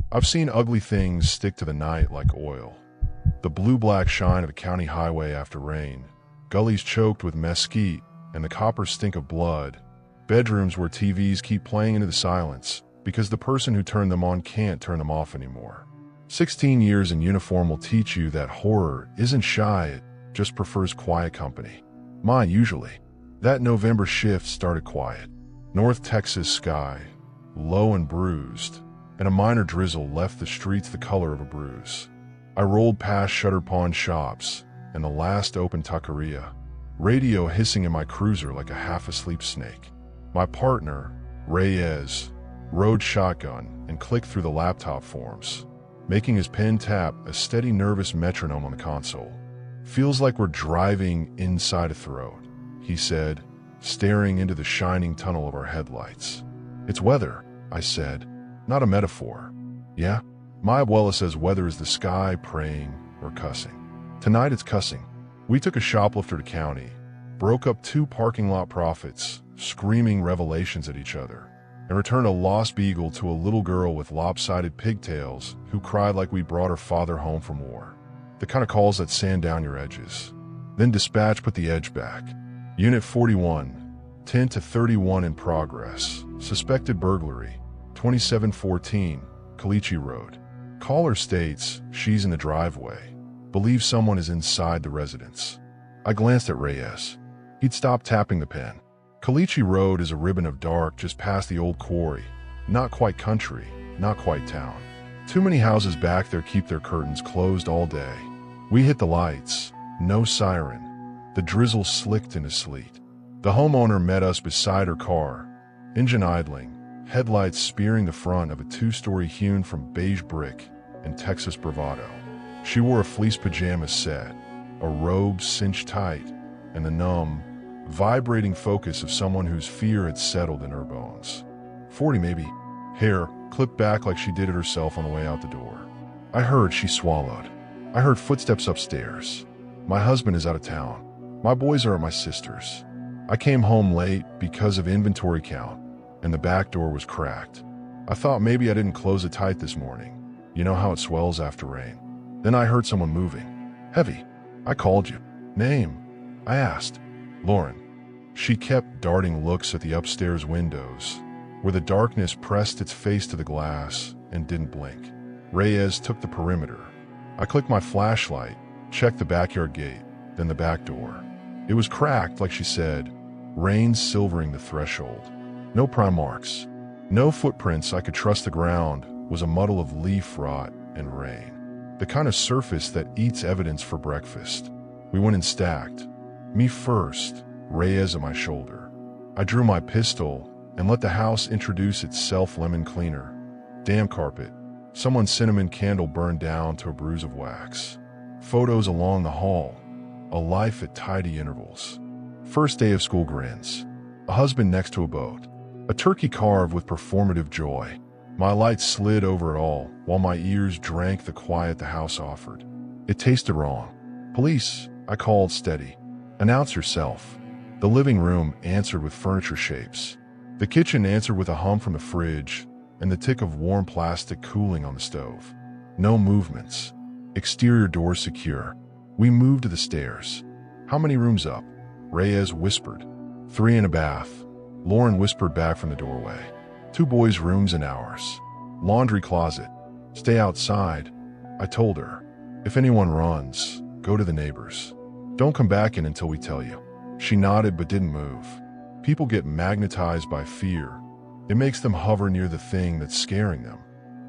I've seen ugly things stick to the night like oil. The blue-black shine of a county highway after rain, gullies choked with mesquite and the copper stink of blood, bedrooms where TVs keep playing into the silence because the person who turned them on can't turn them off anymore. 16 years in uniform will teach you that horror isn't shy, it just prefers quiet company. Mine usually. That November shift started quiet. North Texas sky, low and bruised, and a minor drizzle left the streets the color of a bruise. I rolled past shuttered pawn shops and the last open taqueria, radio hissing in my cruiser like a half-asleep snake. My partner, Reyes, rode shotgun and clicked through the laptop forms, making his pen tap a steady nervous metronome on the console. "Feels like we're driving inside a throat," he said, staring into the shining tunnel of our headlights. "It's weather," I said, "not a metaphor." "Yeah? My abuela says weather is the sky praying or cussing. Tonight it's cussing." We took a shoplifter to county, broke up 2 parking lot prophets, screaming revelations at each other, and returned a lost beagle to a little girl with lopsided pigtails who cried like we brought her father home from war. The kind of calls that sand down your edges. Then dispatch put the edge back. Unit 41, 10 to 31 in progress. Suspected burglary, 2714, Caliche Road. Caller states she's in the driveway. Believes someone is inside the residence. I glanced at Reyes. He'd stopped tapping the pen. Caliche Road is a ribbon of dark just past the old quarry. Not quite country, not quite town. Too many houses back there keep their curtains closed all day. We hit the lights. No siren. The drizzle slicked into sleet. The homeowner met us beside her car, engine idling, headlights spearing the front of a 2-story hewn from beige brick and Texas bravado. She wore a fleece pajama set, a robe cinched tight, and the numb, vibrating focus of someone whose fear had settled in her bones. 40 maybe. Hair clipped back like she did it herself on the way out the door. I heard she swallowed. I heard footsteps upstairs. My husband is out of town. My boys are at my sister's. I came home late because of inventory count, and the back door was cracked. I thought maybe I didn't close it tight this morning. You know how it swells after rain. Then I heard someone moving. Heavy. I called you. Name? I asked. Lauren. She kept darting looks at the upstairs windows, where the darkness pressed its face to the glass and didn't blink. Reyes took the perimeter. I clicked my flashlight, checked the backyard gate, then the back door. It was cracked, like she said, rain silvering the threshold. No prime marks. No footprints I could trust. The ground was a muddle of leaf rot and rain. The kind of surface that eats evidence for breakfast. We went in stacked. Me first, Reyes at my shoulder. I drew my pistol and let the house introduce itself. Lemon cleaner. Damn carpet. Someone's cinnamon candle burned down to a bruise of wax. Photos along the hall. A life at tidy intervals. First day of school grins. A husband next to a boat. A turkey carved with performative joy. My light slid over it all while my ears drank the quiet the house offered. It tasted wrong. Police, I called steady. Announce yourself. The living room answered with furniture shapes. The kitchen answered with a hum from the fridge and the tick of warm plastic cooling on the stove. No movements. Exterior doors secure. We moved to the stairs. How many rooms up? Reyes whispered. 3 and a bath. Lauren whispered back from the doorway. 2 boys' rooms and ours. Laundry closet. Stay outside. I told her. If anyone runs, go to the neighbors. Don't come back in until we tell you. She nodded but didn't move. People get magnetized by fear. It makes them hover near the thing that's scaring them.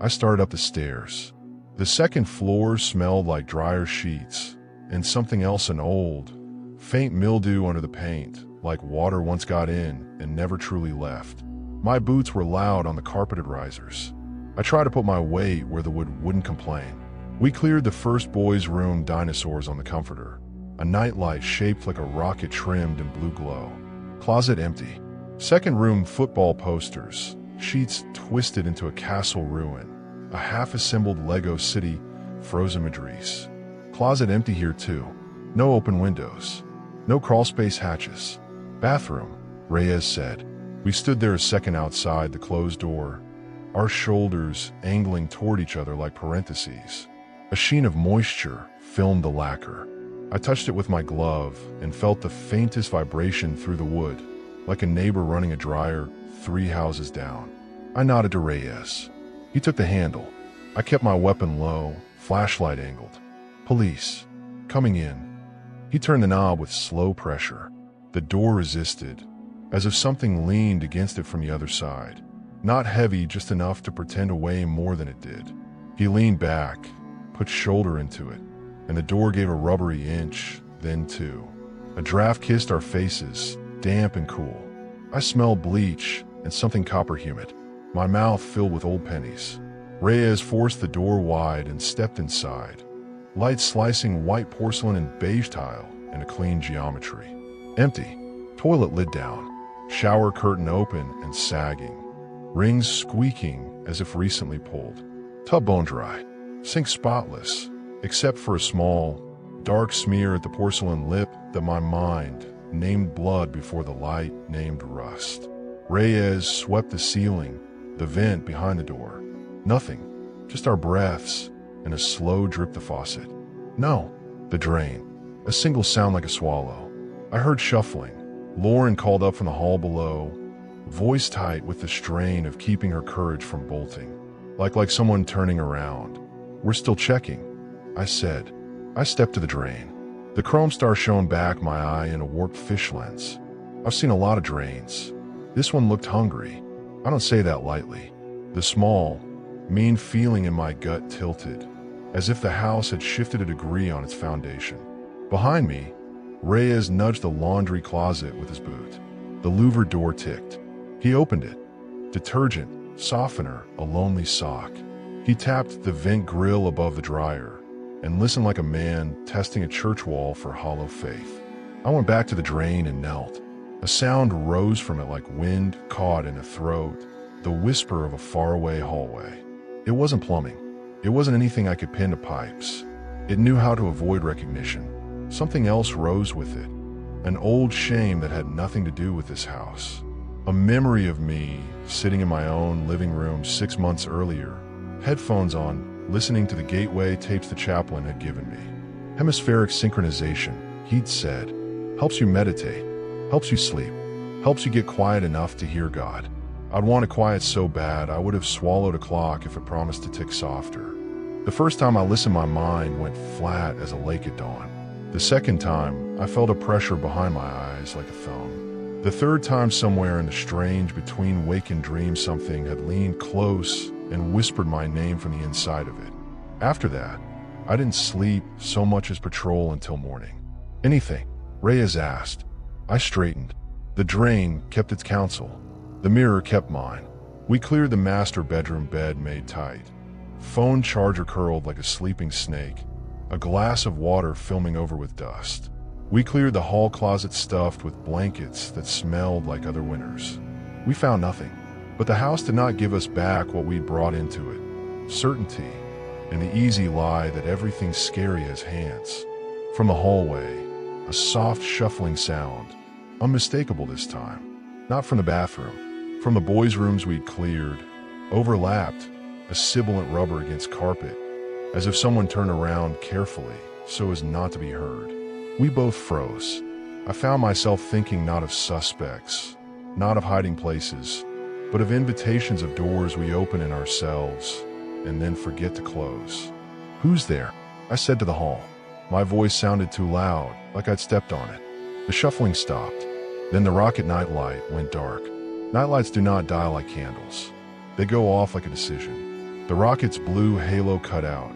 I started up the stairs. The second floor smelled like dryer sheets and something else, an old, faint mildew under the paint, like water once got in and never truly left. My boots were loud on the carpeted risers. I tried to put my weight where the wood wouldn't complain. We cleared the first boy's room, dinosaurs on the comforter. A nightlight shaped like a rocket trimmed in blue glow. Closet empty. Second room, football posters, sheets twisted into a castle ruin. A half-assembled Lego city, frozen Madrid. Closet empty here too. No open windows. No crawlspace hatches. Bathroom, Reyes said. We stood there a second outside the closed door. our shoulders angling toward each other like parentheses. A sheen of moisture filmed the lacquer. I touched it with my glove and felt the faintest vibration through the wood, like a neighbor running a dryer 3 houses down. I nodded to Reyes. He took the handle. I kept my weapon low, flashlight angled. Police. Coming in. He turned the knob with slow pressure. The door resisted, as if something leaned against it from the other side. Not heavy, just enough to pretend to weigh more than it did. He leaned back, put shoulder into it, and the door gave a rubbery inch, then 2. A draft kissed our faces, damp and cool. I smelled bleach and something copper humid, my mouth filled with old pennies. Reyes forced the door wide and stepped inside. Light slicing white porcelain and beige tile in a clean geometry. Empty. Toilet lid down. Shower curtain open and sagging. Rings squeaking as if recently pulled. Tub bone dry. Sink spotless, except for a small, dark smear at the porcelain lip that my mind named blood before the light named rust. Reyes swept the ceiling, the vent behind the door. Nothing, just our breaths and a slow drip the faucet. No, the drain. A single sound like a swallow. I heard shuffling. Lauren called up from the hall below, voice tight with the strain of keeping her courage from bolting. Like someone turning around. We're still checking, I said. I stepped to the drain. The chrome star shone back my eye in a warped fish lens. I've seen a lot of drains. This one looked hungry. I don't say that lightly. The small, mean feeling in my gut tilted, as if the house had shifted a degree on its foundation. Behind me, Reyes nudged the laundry closet with his boot. The louvered door ticked. He opened it. Detergent, softener, a lonely sock. He tapped the vent grill above the dryer and listened like a man testing a church wall for hollow faith. I went back to the drain and knelt. A sound rose from it like wind caught in a throat, the whisper of a faraway hallway. It wasn't plumbing. It wasn't anything I could pin to pipes. It knew how to avoid recognition. Something else rose with it. An old shame that had nothing to do with this house. A memory of me sitting in my own living room 6 months earlier, headphones on, listening to the gateway tapes the chaplain had given me. Hemispheric synchronization, he'd said, helps you meditate, helps you sleep, helps you get quiet enough to hear God. I'd want to quiet so bad I would have swallowed a clock if it promised to tick softer. The first time I listened, my mind went flat as a lake at dawn. The second time, I felt a pressure behind my eyes like a thumb. The third time, somewhere in the strange between wake and dream, something had leaned close and whispered my name from the inside of it. After that, I didn't sleep so much as patrol until morning. Anything? Reyes asked. I straightened. The drain kept its counsel. The mirror kept mine. We cleared the master bedroom bed made tight. Phone charger curled like a sleeping snake. A glass of water filming over with dust. We cleared the hall closet stuffed with blankets that smelled like other winters. We found nothing, but the house did not give us back what we'd brought into it. Certainty, and the easy lie that everything scary has hands. From the hallway, a soft shuffling sound, unmistakable this time. Not from the bathroom, from the boys' rooms we'd cleared, overlapped, a sibilant rubber against carpet, as if someone turned around carefully so as not to be heard. We both froze. I found myself thinking not of suspects, not of hiding places, but of invitations of doors we open in ourselves and then forget to close. Who's there? I said to the hall. My voice sounded too loud, like I'd stepped on it. The shuffling stopped. Then the rocket nightlight went dark. Nightlights do not die like candles. They go off like a decision. The rocket's blue halo cut out,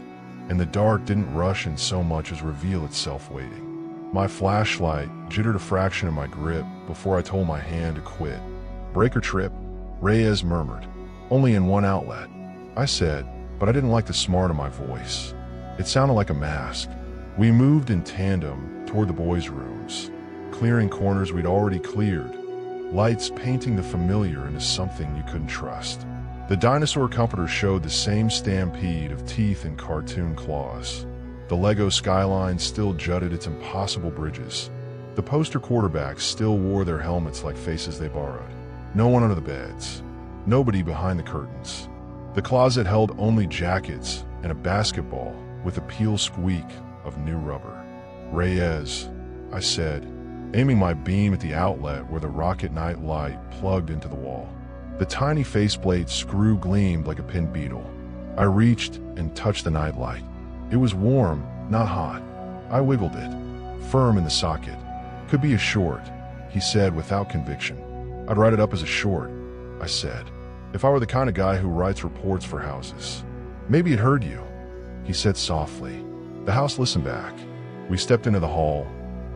and the dark didn't rush in so much as reveal itself waiting. My flashlight jittered a fraction in my grip before I told my hand to quit. Breaker trip? Reyes murmured. Only in one outlet. I said, but I didn't like the smart of my voice. It sounded like a mask. We moved in tandem toward the boys' rooms, clearing corners we'd already cleared, lights painting the familiar into something you couldn't trust. The dinosaur comforter showed the same stampede of teeth and cartoon claws. The Lego skyline still jutted its impossible bridges. The poster quarterbacks still wore their helmets like faces they borrowed. No one under the beds. Nobody behind the curtains. The closet held only jackets and a basketball with a peel squeak of new rubber. "Reyes," I said, aiming my beam at the outlet where the rocket night light plugged into the wall. The tiny faceplate screw gleamed like a pin beetle. I reached and touched the night light. It was warm, not hot. I wiggled it, firm in the socket. "Could be a short," he said without conviction. "I'd write it up as a short," I said, "if I were the kind of guy who writes reports for houses." "Maybe it heard you," he said softly. The house listened back. We stepped into the hall,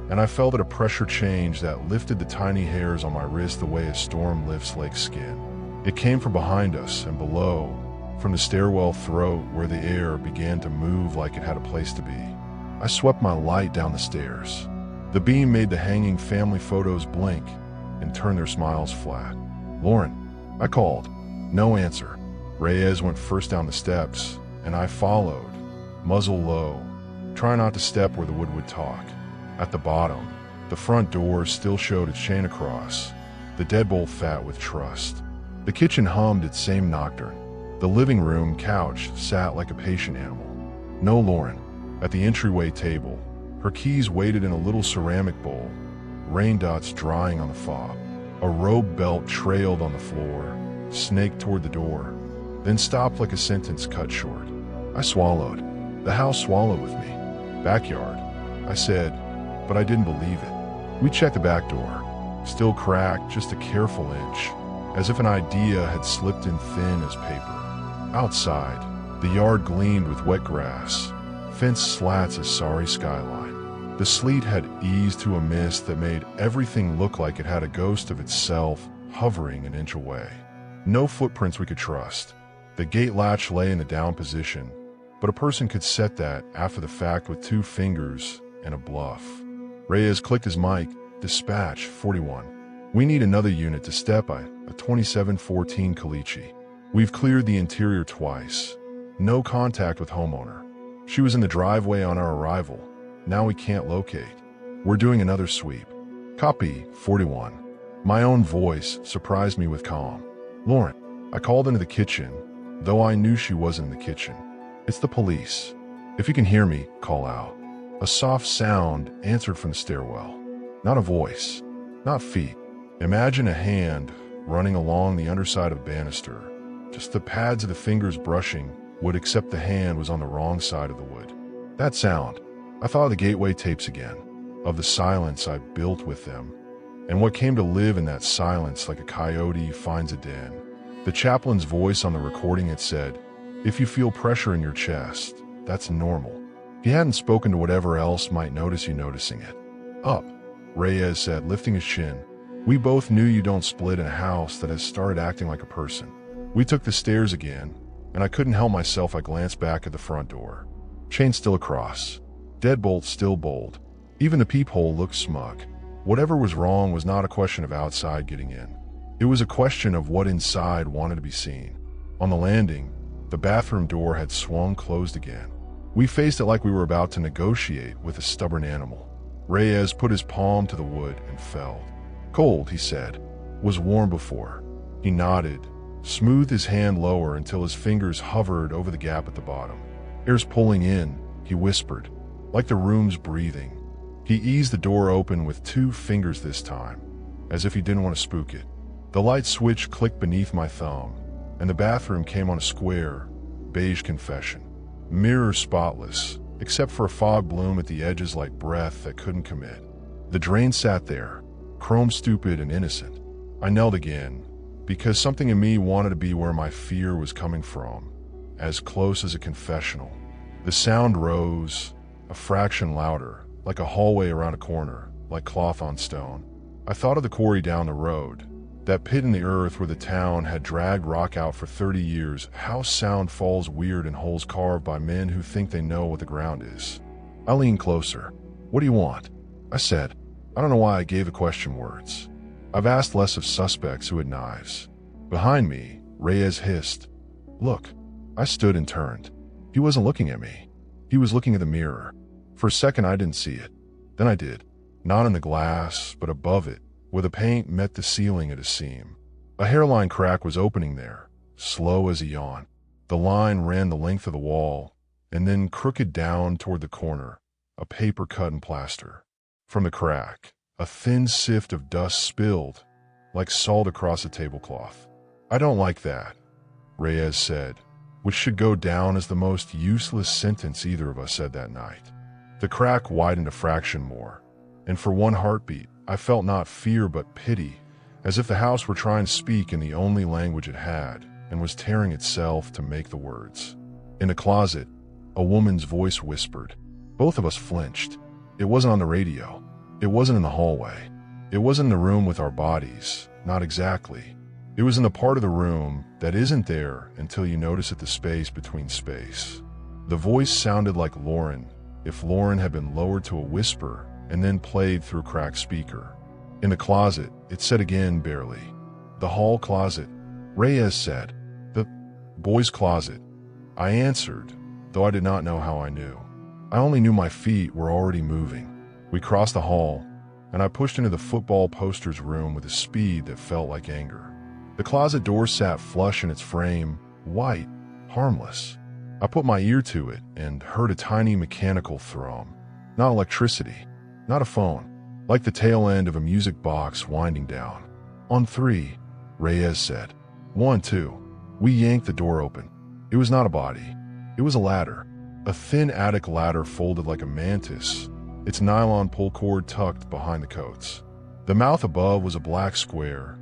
and I felt a pressure change that lifted the tiny hairs on my wrist the way a storm lifts lake's skin. It came from behind us and below, from the stairwell throat where the air began to move like it had a place to be. I swept my light down the stairs. The beam made the hanging family photos blink and turn their smiles flat. "Lauren," I called. No answer. Reyes went first down the steps, and I followed, muzzle low, trying not to step where the wood would talk. At the bottom, the front door still showed its chain across, the deadbolt fat with trust. The kitchen hummed its same nocturne. The living room couch sat like a patient animal. No Lauren. At the entryway table, her keys waited in a little ceramic bowl, rain dots drying on the fob. A robe belt trailed on the floor, snaked toward the door, then stopped like a sentence cut short. I swallowed. The house swallowed with me. "Backyard," I said, but I didn't believe it. We checked the back door. Still cracked, just a careful inch, as if an idea had slipped in thin as paper. Outside, the yard gleamed with wet grass, fence slats a sorry skyline. The sleet had eased to a mist that made everything look like it had a ghost of itself hovering an inch away. No footprints we could trust. The gate latch lay in the down position, but a person could set that after the fact with 2 fingers and a bluff. Reyes clicked his mic. "Dispatch 41. We need another unit to step by a 2714 Caliche. We've cleared the interior twice. No contact with homeowner. She was in the driveway on our arrival. Now we can't locate. We're doing another sweep. Copy 41. My own voice surprised me with calm. "Lauren," I called into the kitchen, though I knew she wasn't in the kitchen. "It's the police. If you can hear me, call out." A soft sound answered from the stairwell. Not a voice, not feet. Imagine a hand running along the underside of a banister. Just the pads of the fingers brushing wood, except the hand was on the wrong side of the wood. That sound. I thought of the gateway tapes again, of the silence I built with them, and what came to live in that silence like a coyote finds a den. The chaplain's voice on the recording had said, "If you feel pressure in your chest, that's normal." He hadn't spoken to whatever else might notice you noticing it. "Up," Reyes said, lifting his chin. "We both knew you don't split in a house that has started acting like a person." We took the stairs again, and I couldn't help myself. I glanced back at the front door. Chain still across. Deadbolt still bold. Even the peephole looked smug. Whatever was wrong was not a question of outside getting in. It was a question of what inside wanted to be seen. On the landing, the bathroom door had swung closed again. We faced it like we were about to negotiate with a stubborn animal. Reyes put his palm to the wood and fell. "Cold," he said. "Was warm before." He nodded, smoothed his hand lower until his fingers hovered over the gap at the bottom. "Air's pulling in," he whispered, like the room's breathing. He eased the door open with 2 fingers this time, as if he didn't want to spook it. The light switch clicked beneath my thumb, and the bathroom came on a square, beige confession. Mirror spotless, except for a fog bloom at the edges like breath that couldn't commit. The drain sat there, chrome stupid and innocent. I knelt again, because something in me wanted to be where my fear was coming from, as close as a confessional. The sound rose, a fraction louder, like a hallway around a corner, like cloth on stone. I thought of the quarry down the road, that pit in the earth where the town had dragged rock out for 30 years, how sound falls weird in holes carved by men who think they know what the ground is. I leaned closer. "What do you want?" I said. I don't know why I gave the question words. I've asked less of suspects who had knives. Behind me, Reyes hissed, "Look." I stood and turned. He wasn't looking at me. He was looking at the mirror. For a second I didn't see it. Then I did. Not in the glass, but above it, where the paint met the ceiling at a seam. A hairline crack was opening there, slow as a yawn. The line ran the length of the wall, and then crooked down toward the corner, a paper cut in plaster. From the crack, a thin sift of dust spilled, like salt across a tablecloth. "I don't like that," Reyes said, which should go down as the most useless sentence either of us said that night. The crack widened a fraction more, and for one heartbeat, I felt not fear but pity, as if the house were trying to speak in the only language it had and was tearing itself to make the words. In the closet, a woman's voice whispered. Both of us flinched. It wasn't on the radio. It wasn't in the hallway. It wasn't in the room with our bodies, not exactly. It was in the part of the room that isn't there until you notice it, the space between space. The voice sounded like Lauren, if Lauren had been lowered to a whisper and then played through a cracked speaker. In the closet, it said again barely. "The hall closet," Reyes said. "The boys' closet." I answered, though I did not know how I knew. I only knew my feet were already moving. We crossed the hall, and I pushed into the football posters room with a speed that felt like anger. The closet door sat flush in its frame, white, harmless. I put my ear to it and heard a tiny mechanical thrum. Not electricity, not a phone, like the tail end of a music box winding down. "On three," Reyes said. "1, 2. We yanked the door open. It was not a body. It was a ladder. A thin attic ladder folded like a mantis, its nylon pull cord tucked behind the coats. The mouth above was a black square,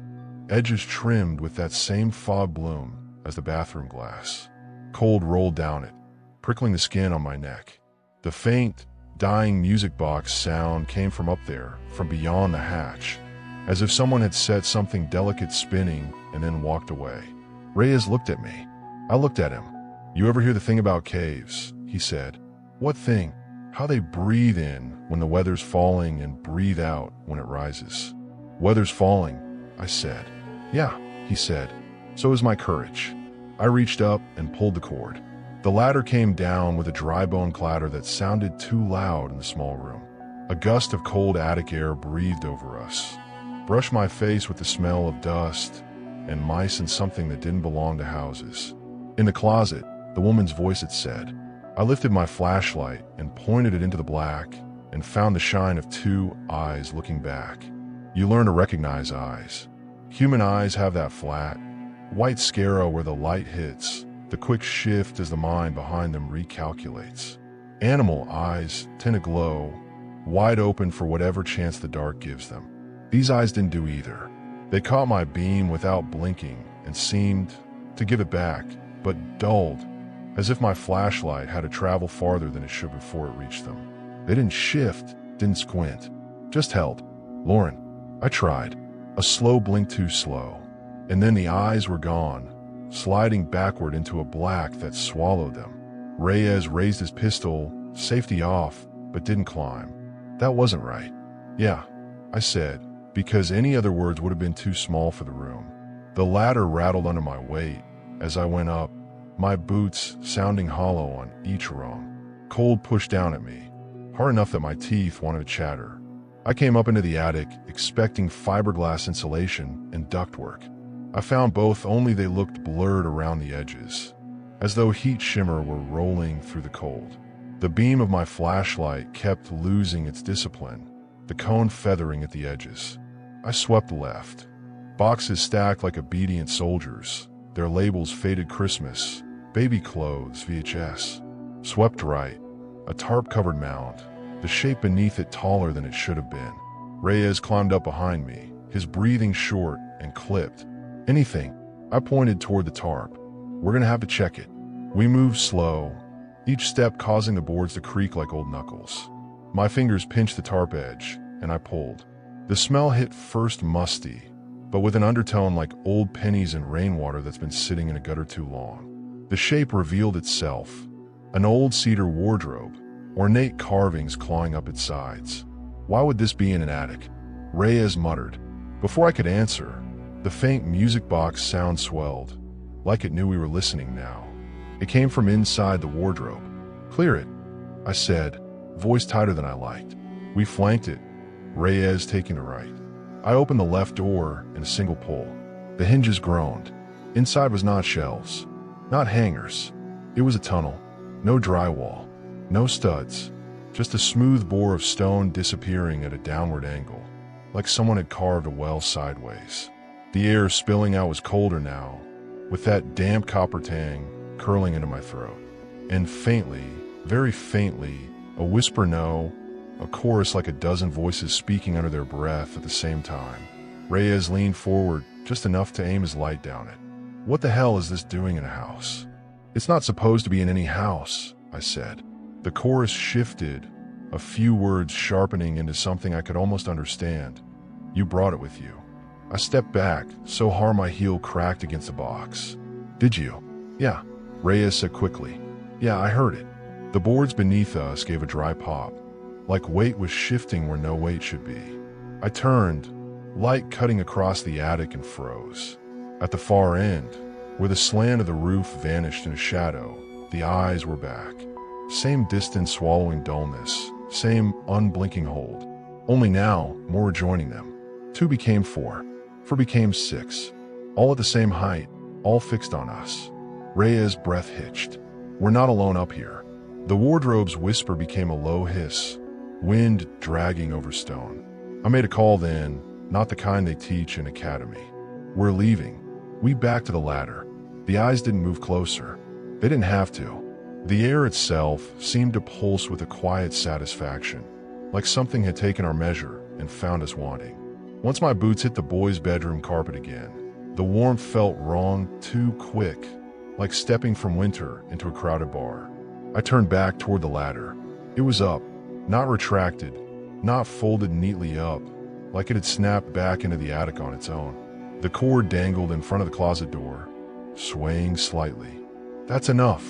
edges trimmed with that same fog bloom as the bathroom glass. Cold rolled down it, prickling the skin on my neck. The faint, dying music box sound came from up there, from beyond the hatch, as if someone had set something delicate spinning and then walked away. Reyes looked at me. I looked at him. "You ever hear the thing about caves?" he said. "What thing?" "How they breathe in when the weather's falling and breathe out when it rises." "Weather's falling," I said. "Yeah," he said. "So is my courage." I reached up and pulled the cord. The ladder came down with a dry bone clatter that sounded too loud in the small room. A gust of cold attic air breathed over us, brushed my face with the smell of dust and mice and something that didn't belong to houses. In the closet, the woman's voice had said. I lifted my flashlight and pointed it into the black and found the shine of 2 eyes looking back. You learn to recognize eyes. Human eyes have that flat, white scaro where the light hits, the quick shift as the mind behind them recalculates. Animal eyes tend to glow, wide open for whatever chance the dark gives them. These eyes didn't do either. They caught my beam without blinking and seemed to give it back, but dulled, as if my flashlight had to travel farther than it should before it reached them. They didn't shift, didn't squint, just held. "Lauren," I tried. A slow blink too slow, and then the eyes were gone, sliding backward into a black that swallowed them. Reyes raised his pistol, safety off, but didn't climb. That wasn't right. "Yeah," I said, because any other words would have been too small for the room. The ladder rattled under my weight as I went up, my boots sounding hollow on each rung. Cold pushed down at me, hard enough that my teeth wanted to chatter. I came up into the attic, expecting fiberglass insulation and ductwork. I found both, only they looked blurred around the edges, as though heat shimmer were rolling through the cold. The beam of my flashlight kept losing its discipline, the cone feathering at the edges. I swept left. Boxes stacked like obedient soldiers, their labels faded Christmas, baby clothes, VHS. Swept right, a tarp-covered mound, the shape beneath it taller than it should have been. Reyes climbed up behind me, his breathing short and clipped. "Anything?" I pointed toward the tarp. "We're gonna have to check it." We moved slow, each step causing the boards to creak like old knuckles. My fingers pinched the tarp edge, and I pulled. The smell hit first musty, but with an undertone like old pennies and rainwater that's been sitting in a gutter too long. The shape revealed itself, an old cedar wardrobe, ornate carvings clawing up its sides. Why would this be in an attic? Reyes muttered. Before I could answer, the faint music box sound swelled, like it knew we were listening now. It came from inside the wardrobe. "Clear it," I said, voice tighter than I liked. We flanked it, Reyes taking the right. I opened the left door in a single pull. The hinges groaned. Inside was not shelves. Not hangers. It was a tunnel. No drywall. No studs. Just a smooth bore of stone disappearing at a downward angle, like someone had carved a well sideways. The air spilling out was colder now, with that damp copper tang curling into my throat. And faintly, very faintly, a whisper no, a chorus like a dozen voices speaking under their breath at the same time. Reyes leaned forward just enough to aim his light down it. What the hell is this doing in a house? It's not supposed to be in any house, I said. The chorus shifted, a few words sharpening into something I could almost understand. You brought it with you. I stepped back, so hard my heel cracked against the box. Did you? Yeah, Reyes said quickly. Yeah, I heard it. The boards beneath us gave a dry pop, like weight was shifting where no weight should be. I turned, light cutting across the attic, and froze. At the far end, where the slant of the roof vanished in a shadow, the eyes were back. Same distance swallowing dullness, same unblinking hold. Only now, more were joining them. 2 became 4. 4 became 6. All at the same height, all fixed on us. Reyes' breath hitched. We're not alone up here. The wardrobe's whisper became a low hiss, wind dragging over stone. I made a call then, not the kind they teach in academy. We're leaving. We backed to the ladder. The eyes didn't move closer. They didn't have to. The air itself seemed to pulse with a quiet satisfaction, like something had taken our measure and found us wanting. Once my boots hit the boys' bedroom carpet again, the warmth felt wrong, too quick, like stepping from winter into a crowded bar. I turned back toward the ladder. It was up, not retracted, not folded neatly up, like it had snapped back into the attic on its own. The cord dangled in front of the closet door, swaying slightly. That's enough,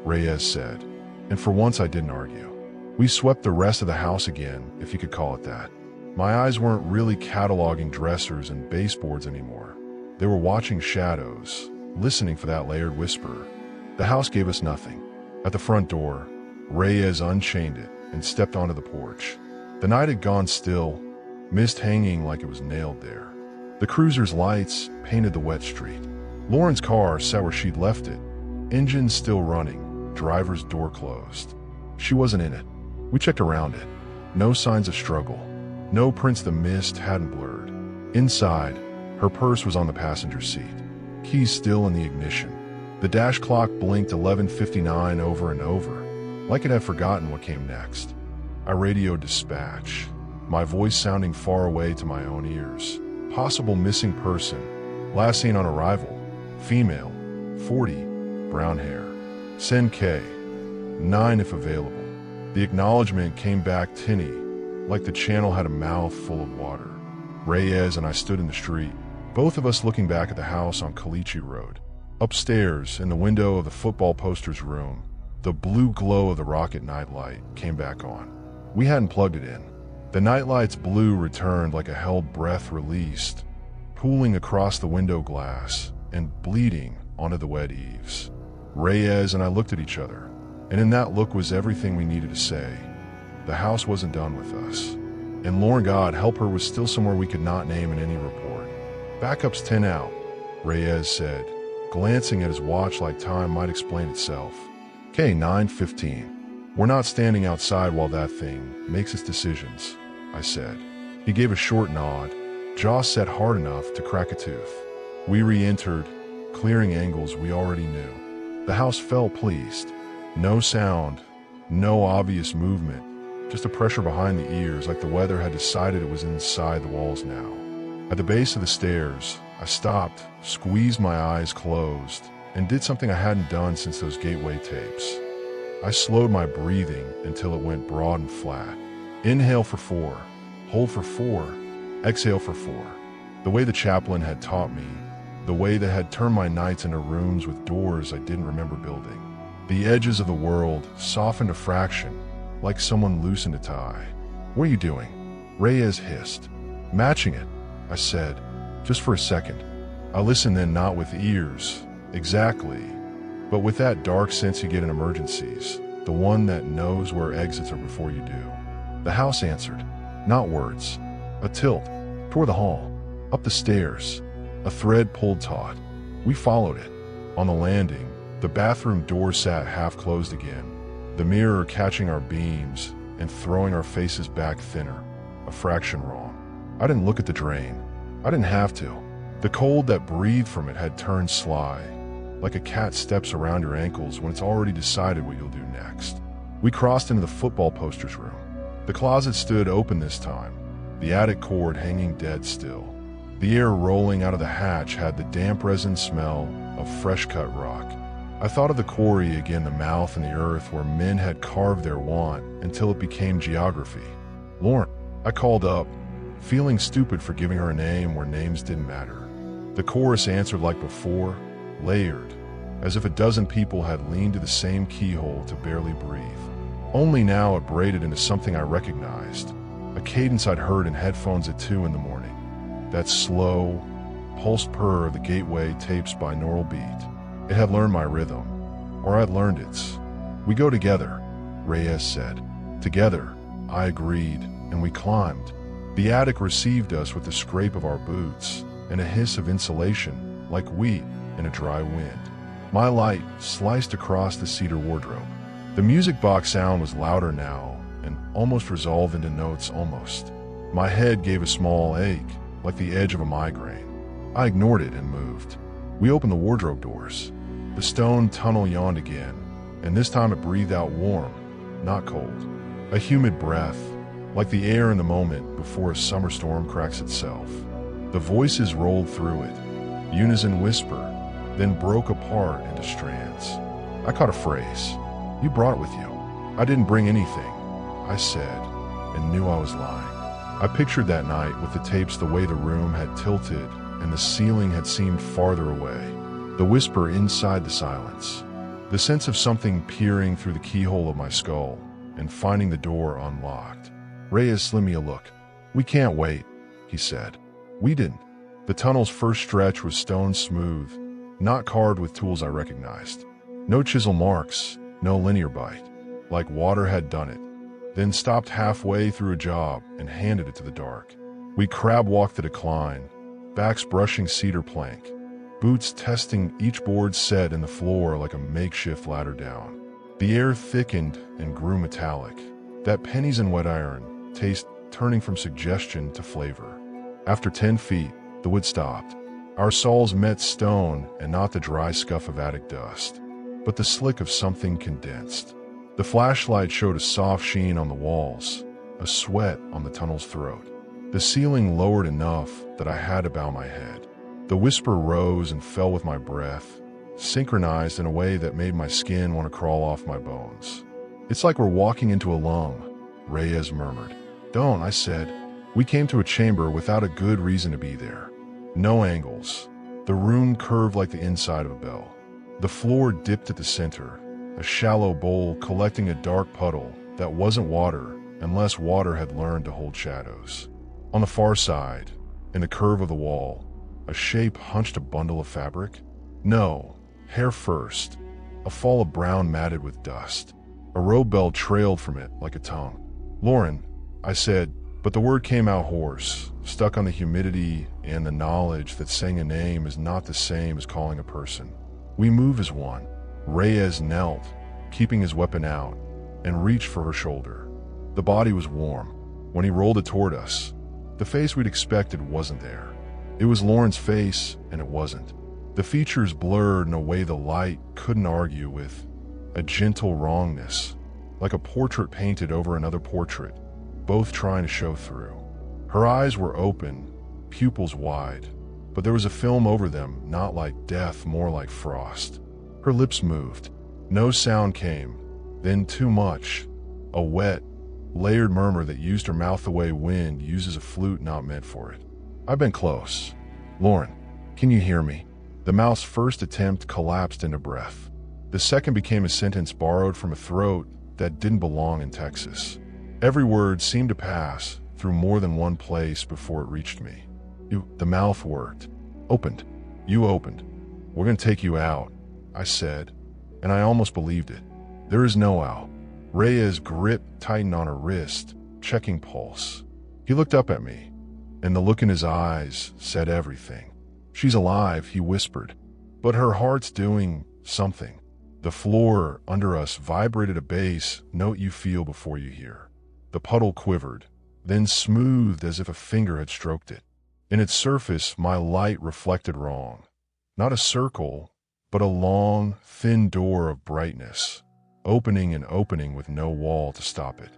Reyes said, and for once I didn't argue. We swept the rest of the house again, if you could call it that. My eyes weren't really cataloging dressers and baseboards anymore. They were watching shadows, listening for that layered whisper. The house gave us nothing. At the front door, Reyes unchained it and stepped onto the porch. The night had gone still, mist hanging like it was nailed there. The cruiser's lights painted the wet street. Lauren's car sat where she'd left it, engine still running, driver's door closed. She wasn't in it. We checked around it. No signs of struggle. No prints the mist hadn't blurred. Inside, her purse was on the passenger seat, keys still in the ignition. The dash clock blinked 11:59 over and over, like it had forgotten what came next. I radioed dispatch, my voice sounding far away to my own ears. Possible missing person, last seen on arrival, female, 40, brown hair. Send K, 9 if available. The acknowledgement came back tinny, like the channel had a mouth full of water. Reyes and I stood in the street, both of us looking back at the house on Caliche Road. Upstairs, in the window of the football poster's room, the blue glow of the rocket nightlight came back on. We hadn't plugged it in. The nightlight's blue returned like a held breath released, pooling across the window glass and bleeding onto the wet eaves. Reyes and I looked at each other, and in that look was everything we needed to say. The house wasn't done with us, and Lauren, God help her, was still somewhere we could not name in any report. Backup's 10 out, Reyes said, glancing at his watch like time might explain itself. K, 9:15. We're not standing outside while that thing makes its decisions, I said. He gave a short nod, jaw set hard enough to crack a tooth. We re-entered, clearing angles we already knew. The house felt pleased. No sound, no obvious movement, just a pressure behind the ears like the weather had decided it was inside the walls now. At the base of the stairs, I stopped, squeezed my eyes closed, and did something I hadn't done since those gateway tapes. I slowed my breathing until it went broad and flat. Inhale for 4, hold for 4, exhale for 4. The way the chaplain had taught me, the way that had turned my nights into rooms with doors I didn't remember building. The edges of the world softened a fraction, like someone loosened a tie. What are you doing? Reyes hissed. Matching it, I said, just for a second. I listened then, not with ears, exactly, but with that dark sense you get in emergencies, the one that knows where exits are before you do. The house answered, not words. A tilt, toward the hall, up the stairs. A thread pulled taut. We followed it. On the landing, The bathroom door sat half closed again, the mirror catching our beams and throwing our faces back thinner, a fraction wrong. I didn't look at the drain. I didn't have to. The cold that breathed from it had turned sly, like a cat steps around your ankles when it's already decided what you'll do next. We crossed into the football posters room. The closet stood open this time, the attic cord hanging dead still. The air rolling out of the hatch had the damp resin smell of fresh-cut rock. I thought of the quarry again, the mouth in the earth where men had carved their want until it became geography. Lauren, I called up, feeling stupid for giving her a name where names didn't matter. The chorus answered like before, layered, as if a dozen people had leaned to the same keyhole to barely breathe. Only now it braided into something I recognized, a cadence I'd heard in headphones at 2 in the morning. That slow, pulsed purr of the Gateway tapes binaural beat. It had learned my rhythm, or I'd learned its. We go together, Reyes said. Together, I agreed, and we climbed. The attic received us with the scrape of our boots and a hiss of insulation, like wheat in a dry wind. My light sliced across the cedar wardrobe. The music box sound was louder now and almost resolved into notes almost. My head gave a small ache, like the edge of a migraine. I ignored it and moved. We opened the wardrobe doors. The stone tunnel yawned again, and this time it breathed out warm, not cold. A humid breath, like the air in the moment before a summer storm cracks itself. The voices rolled through it, unison whisper, then broke apart into strands. I caught a phrase. You brought it with you. I didn't bring anything, I said, and knew I was lying. I pictured that night with the tapes the way the room had tilted and the ceiling had seemed farther away. The whisper inside the silence. The sense of something peering through the keyhole of my skull and finding the door unlocked. Reyes slid me a look. We can't wait, he said. We didn't. The tunnel's first stretch was stone smooth, not carved with tools I recognized. No chisel marks, no linear bite. Like water had done it, then stopped halfway through a job and handed it to the dark. We crab-walked the decline, backs brushing cedar plank, boots testing each board set in the floor like a makeshift ladder down. The air thickened and grew metallic, that pennies and wet iron taste turning from suggestion to flavor. After 10 feet, the wood stopped. Our soles met stone and not the dry scuff of attic dust, but the slick of something condensed. The flashlight showed a soft sheen on the walls, a sweat on the tunnel's throat. The ceiling lowered enough that I had to bow my head. The whisper rose and fell with my breath, synchronized in a way that made my skin want to crawl off my bones. It's like we're walking into a lung, Reyes murmured. Don't, I said. We came to a chamber without a good reason to be there. No angles. The room curved like the inside of a bell. The floor dipped at the center, a shallow bowl collecting a dark puddle that wasn't water unless water had learned to hold shadows. On the far side, in the curve of the wall, a shape hunched a bundle of fabric. No, hair first, a fall of brown matted with dust. A robe bell trailed from it like a tongue. Lauren, I said, but the word came out hoarse, stuck on the humidity and the knowledge that saying a name is not the same as calling a person. We move as one. Reyes knelt, keeping his weapon out, and reached for her shoulder. The body was warm. When he rolled it toward us, the face we'd expected wasn't there. It was Lauren's face, and it wasn't. The features blurred in a way the light couldn't argue with, a gentle wrongness, like a portrait painted over another portrait, both trying to show through. Her eyes were open, pupils wide, but there was a film over them, not like death, more like frost. Her lips moved. No sound came. Then too much. A wet, layered murmur that used her mouth the way wind uses a flute not meant for it. I've been close. Lauren, can you hear me? The mouth's first attempt collapsed into breath. The second became a sentence borrowed from a throat that didn't belong in Texas. Every word seemed to pass through more than one place before it reached me. The mouth worked. Opened. You opened. We're gonna take you out, I said, and I almost believed it. There is no out. Reyes' grip tightened on her wrist, checking pulse. He looked up at me, and the look in his eyes said everything. She's alive, he whispered, but her heart's doing something. The floor under us vibrated a bass note you feel before you hear. The puddle quivered, then smoothed as if a finger had stroked it. In its surface, my light reflected wrong. Not a circle, but a long, thin door of brightness, opening and opening with no wall to stop it.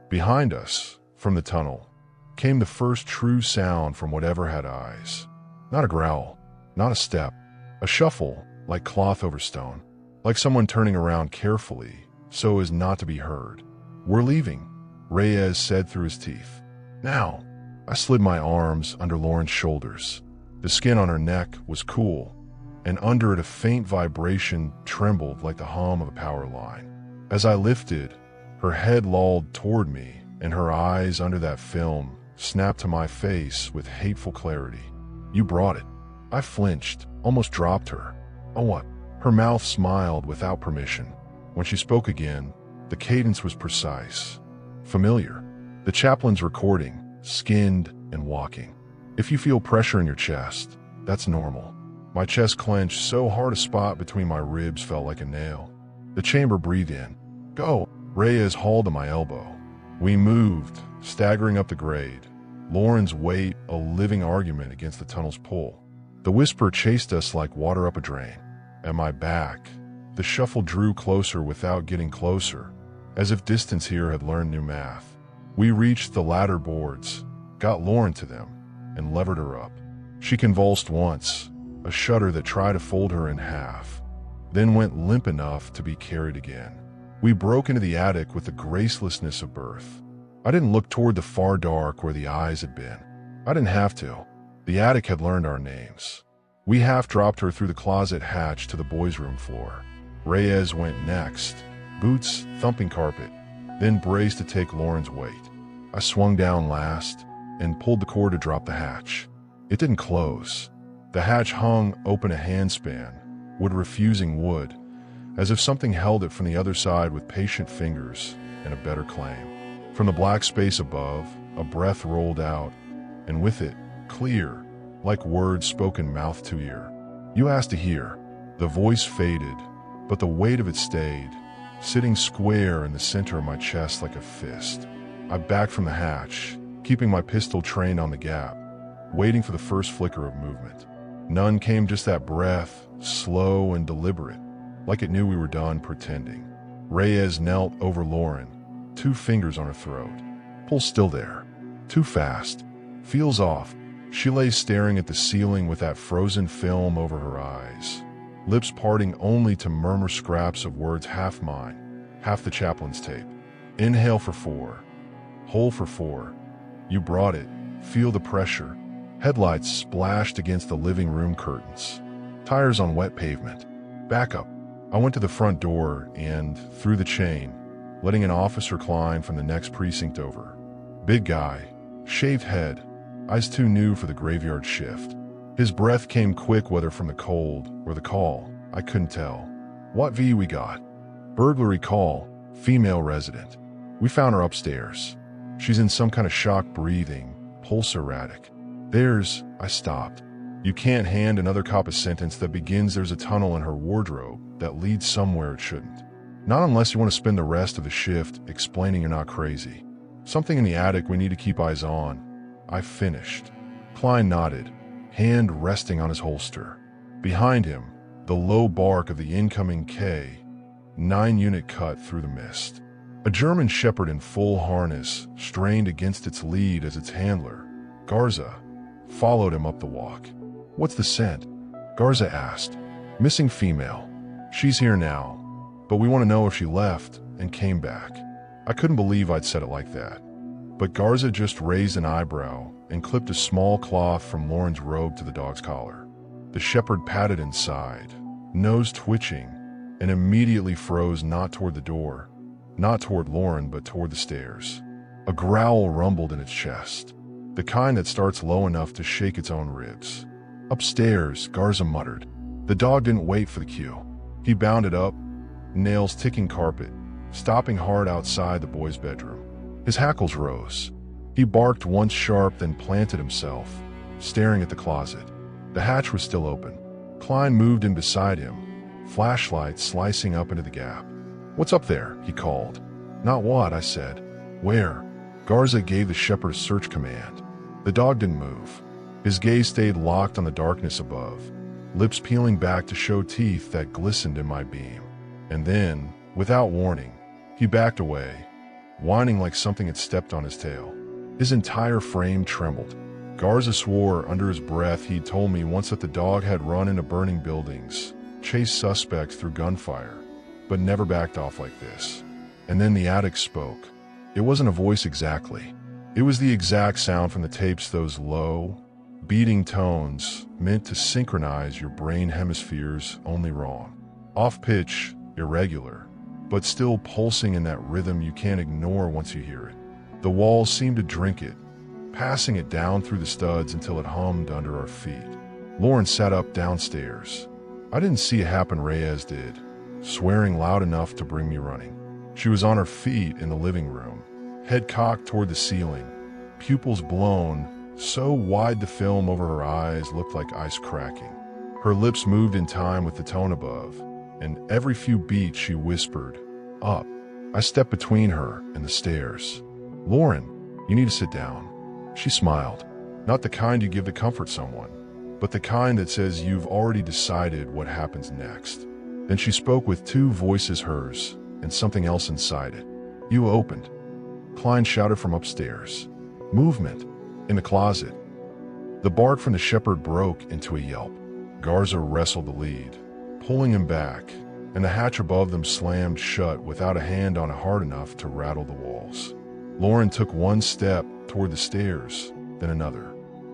Behind us, from the tunnel, came the first true sound from whatever had eyes. Not a growl, not a step, a shuffle like cloth over stone, like someone turning around carefully so as not to be heard. "We're leaving," Reyes said through his teeth. "Now." I slid my arms under Lauren's shoulders. The skin on her neck was cool, and under it a faint vibration trembled like the hum of a power line. As I lifted, her head lolled toward me, and her eyes under that film snapped to my face with hateful clarity. "You brought it." I flinched, almost dropped her. "Oh, what?" Her mouth smiled without permission. When she spoke again, the cadence was precise, familiar. The chaplain's recording, skinned and walking. "If you feel pressure in your chest, that's normal." My chest clenched so hard a spot between my ribs felt like a nail. The chamber breathed in. "Go." Reyes hauled to my elbow. We moved, staggering up the grade. Lauren's weight a living argument against the tunnel's pull. The whisper chased us like water up a drain. At my back, the shuffle drew closer without getting closer, as if distance here had learned new math. We reached the ladder boards, got Lauren to them, and levered her up. She convulsed once, a shudder that tried to fold her in half, then went limp enough to be carried again. We broke into the attic with the gracelessness of birth. I didn't look toward the far dark where the eyes had been. I didn't have to. The attic had learned our names. We half-dropped her through the closet hatch to the boys' room floor. Reyes went next, boots thumping carpet, then braced to take Lauren's weight. I swung down last and pulled the cord to drop the hatch. It didn't close. The hatch hung open a handspan, wood refusing wood, as if something held it from the other side with patient fingers and a better claim. From the black space above, a breath rolled out, and with it, clear, like words spoken mouth to ear. "You asked to hear." The voice faded, but the weight of it stayed, sitting square in the center of my chest like a fist. I backed from the hatch, keeping my pistol trained on the gap, waiting for the first flicker of movement. None came, just that breath, slow and deliberate, like it knew we were done pretending. Reyes knelt over Lauren, 2 fingers on her throat. "Pull still there." "Too fast." "Feels off." She lay staring at the ceiling with that frozen film over her eyes, lips parting only to murmur scraps of words, half mine, half the chaplain's tape. "Inhale for 4. Hold for 4. You brought it. Feel the pressure." Headlights splashed against the living room curtains. Tires on wet pavement. "Back up." I went to the front door and, through the chain, letting an officer climb from the next precinct over. Big guy, shaved head, eyes too new for the graveyard shift. His breath came quick, whether from the cold or the call, I couldn't tell. "What V we got?" "Burglary call, female resident. We found her upstairs. She's in some kind of shock, breathing, pulse erratic." I stopped. You can't hand another cop a sentence that begins "There's a tunnel in her wardrobe that leads somewhere it shouldn't." Not unless you want to spend the rest of the shift explaining you're not crazy. "Something in the attic we need to keep eyes on." I finished. Klein nodded, hand resting on his holster. Behind him, the low bark of the incoming K-9 unit cut through the mist. A German shepherd in full harness strained against its lead as its handler, Garza, followed him up the walk. "What's the scent?" Garza asked. "Missing female. She's here now, but we want to know if she left and came back." I couldn't believe I'd said it like that. But Garza just raised an eyebrow and clipped a small cloth from Lauren's robe to the dog's collar. The shepherd patted inside, nose twitching, and immediately froze, not toward the door, not toward Lauren, but toward the stairs. A growl rumbled in its chest, the kind that starts low enough to shake its own ribs. "Upstairs," Garza muttered. The dog didn't wait for the cue. He bounded up, nails ticking carpet, stopping hard outside the boy's bedroom. His hackles rose. He barked once sharp, then planted himself, staring at the closet. The hatch was still open. Klein moved in beside him, flashlight slicing up into the gap. "What's up there?" he called. "Not what," I said. "Where?" Garza gave the shepherd a search command. The dog didn't move. His gaze stayed locked on the darkness above, lips peeling back to show teeth that glistened in my beam. And then, without warning, he backed away, whining like something had stepped on his tail. His entire frame trembled. Garza swore under his breath he'd told me once that the dog had run into burning buildings, chased suspects through gunfire, but never backed off like this. And then the addict spoke. It wasn't a voice exactly. It was the exact sound from the tapes, those low, beating tones meant to synchronize your brain hemispheres only wrong. Off-pitch, irregular, but still pulsing in that rhythm you can't ignore once you hear it. The walls seemed to drink it, passing it down through the studs until it hummed under our feet. Lauren sat up downstairs. I didn't see it happen, Reyes did, swearing loud enough to bring me running. She was on her feet in the living room, head cocked toward the ceiling, pupils blown so wide the film over her eyes looked like ice cracking. Her lips moved in time with the tone above, and every few beats she whispered, "Up." I stepped between her and the stairs. "Lauren, you need to sit down." She smiled. Not the kind you give to comfort someone, but the kind that says you've already decided what happens next. Then she spoke with two voices, hers and something else inside it. "You opened." Klein shouted from upstairs. Movement. In the closet. The bark from the shepherd broke into a yelp. Garza wrestled the lead, pulling him back, and the hatch above them slammed shut without a hand on it hard enough to rattle the walls. Lauren took one step toward the stairs, then another.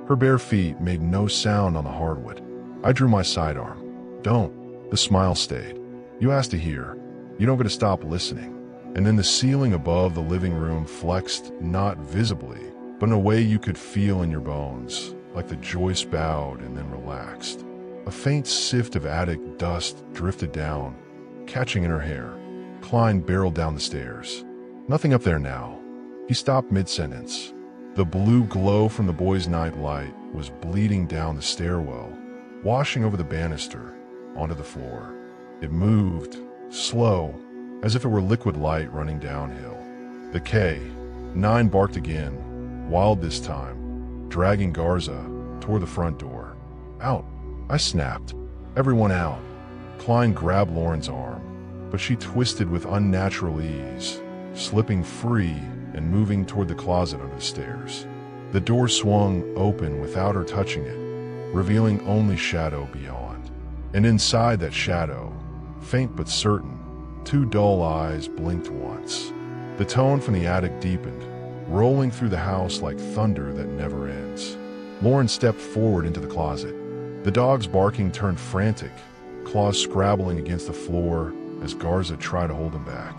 Her bare feet made no sound on the hardwood. I drew my sidearm. "Don't." The smile stayed. "You asked to hear. You don't get to stop listening." And then the ceiling above the living room flexed, not visibly, but in a way you could feel in your bones, like the joist bowed and then relaxed. A faint sift of attic dust drifted down, catching in her hair. Klein barreled down the stairs. "Nothing up there now." He stopped mid-sentence. The blue glow from the boy's night light was bleeding down the stairwell, washing over the banister, onto the floor. It moved, slow, as if it were liquid light running downhill. The K-9 barked again, wild this time, dragging Garza toward the front door. "Out!" I snapped. "Everyone out!" Klein grabbed Lauren's arm, but she twisted with unnatural ease, slipping free and moving toward the closet under the stairs. The door swung open without her touching it, revealing only shadow beyond. And inside that shadow, faint but certain, two dull eyes blinked once. The tone from the attic deepened, rolling through the house like thunder that never ends. Lauren stepped forward into the closet. The dog's barking turned frantic, claws scrabbling against the floor as Garza tried to hold him back.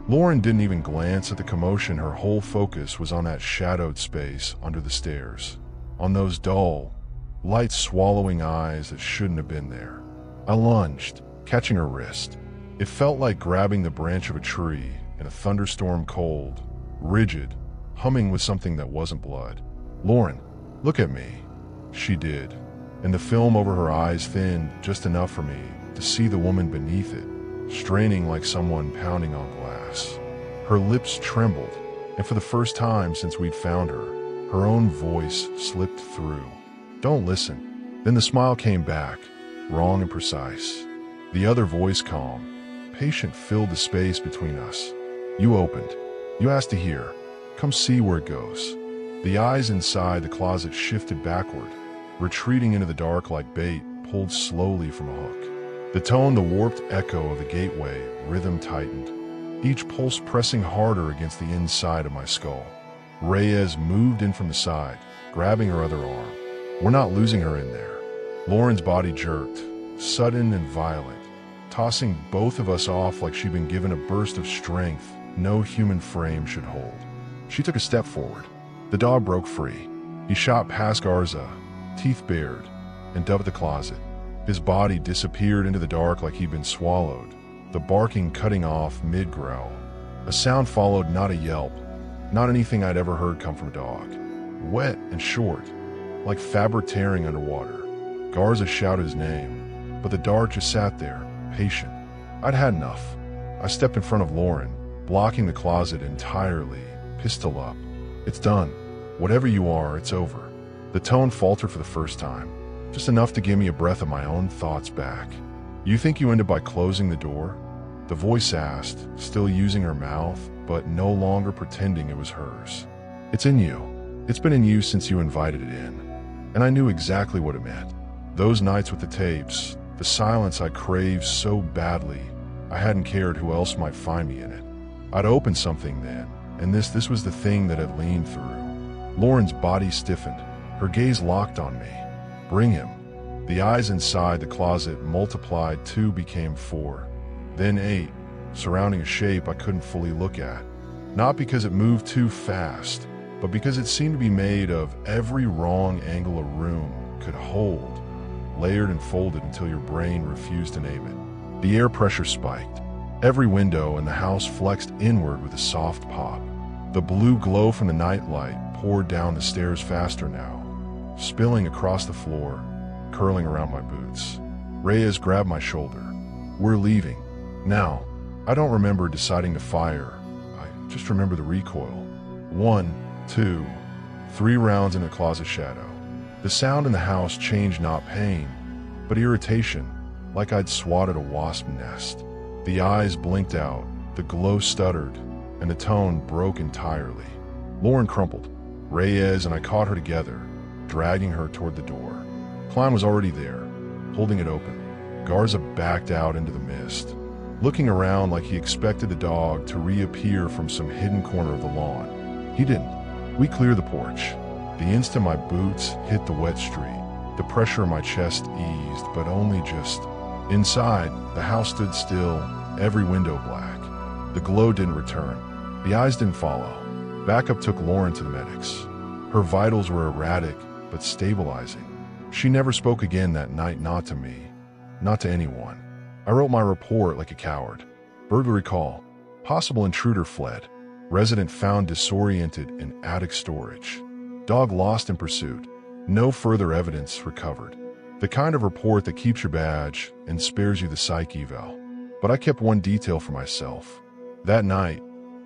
Lauren didn't even glance at the commotion. Her whole focus was on that shadowed space under the stairs, on those dull, light-swallowing eyes that shouldn't have been there. I lunged, catching her wrist. It felt like grabbing the branch of a tree in a thunderstorm, cold, rigid, humming with something that wasn't blood. "Lauren, look at me." She did, and the film over her eyes thinned just enough for me to see the woman beneath it, straining like someone pounding on glass. Her lips trembled, and for the first time since we'd found her, her own voice slipped through. "Don't listen." Then the smile came back, wrong and precise. The other voice, calm, patient, filled the space between us. "You opened. You asked to hear. Come see where it goes." The eyes inside the closet shifted backward, retreating into the dark like bait pulled slowly from a hook. The tone, the warped echo of the gateway, rhythm tightened, each pulse pressing harder against the inside of my skull. Reyes moved in from the side, grabbing her other arm. "We're not losing her in there." Lauren's body jerked, sudden and violent, tossing both of us off like she'd been given a burst of strength no human frame should hold. She took a step forward. The dog broke free. He shot past Garza, teeth bared, and dove at the closet. His body disappeared into the dark like he'd been swallowed, the barking cutting off mid-growl. A sound followed, not a yelp, not anything I'd ever heard come from a dog. Wet and short, like fabric tearing underwater. Garza shouted his name, but the dog just sat there, patient. I'd had enough. I stepped in front of Lauren, blocking the closet entirely, pistol up. "It's done. Whatever you are, it's over." The tone faltered for the first time, just enough to give me a breath of my own thoughts back. "You think you ended by closing the door?" The voice asked, still using her mouth, but no longer pretending it was hers. "It's in you. It's been in you since you invited it in." And I knew exactly what it meant. Those nights with the tapes, the silence I craved so badly, I hadn't cared who else might find me in it. I'd opened something then, and this was the thing that had leaned through. Lauren's body stiffened, her gaze locked on me. "Bring him." The eyes inside the closet multiplied, 2 became 4, then 8, surrounding a shape I couldn't fully look at. Not because it moved too fast, but because it seemed to be made of every wrong angle a room could hold, layered and folded until your brain refused to name it. The air pressure spiked. Every window in the house flexed inward with a soft pop. The blue glow from the nightlight poured down the stairs faster now, spilling across the floor, curling around my boots. Reyes grabbed my shoulder. "We're leaving. Now." I don't remember deciding to fire. I just remember the recoil. 1, 2, 3 rounds in a closet shadow. The sound in the house changed, not pain, but irritation, like I'd swatted a wasp nest. The eyes blinked out, the glow stuttered, and the tone broke entirely. Lauren crumpled. Reyes and I caught her together, dragging her toward the door. Klein was already there, holding it open. Garza backed out into the mist, looking around like he expected the dog to reappear from some hidden corner of the lawn. He didn't. We cleared the porch. The instant my boots hit the wet street, the pressure in my chest eased, but only just. Inside, the house stood still, every window black. The glow didn't return. The eyes didn't follow. Backup took Lauren to the medics. Her vitals were erratic, but stabilizing. She never spoke again that night, not to me, not to anyone. I wrote my report like a coward. Burglary call. Possible intruder fled. Resident found disoriented in attic storage. Dog lost in pursuit. No further evidence recovered. The kind of report that keeps your badge and spares you the psych eval. But I kept one detail for myself. That night,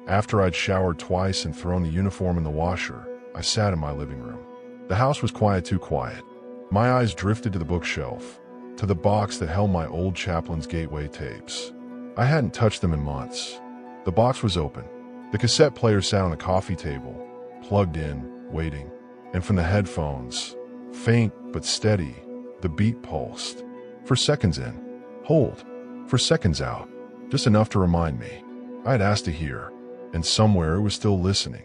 after I'd showered twice and thrown the uniform in the washer, I sat in my living room. The house was quiet, too quiet. My eyes drifted to the bookshelf, to the box that held my old Chaplain's Gateway tapes. I hadn't touched them in months. The box was open. The cassette player sat on the coffee table, plugged in, waiting. And from the headphones, faint but steady, the beat pulsed. For seconds in, hold. For seconds out, just enough to remind me. I had asked to hear, and somewhere it was still listening.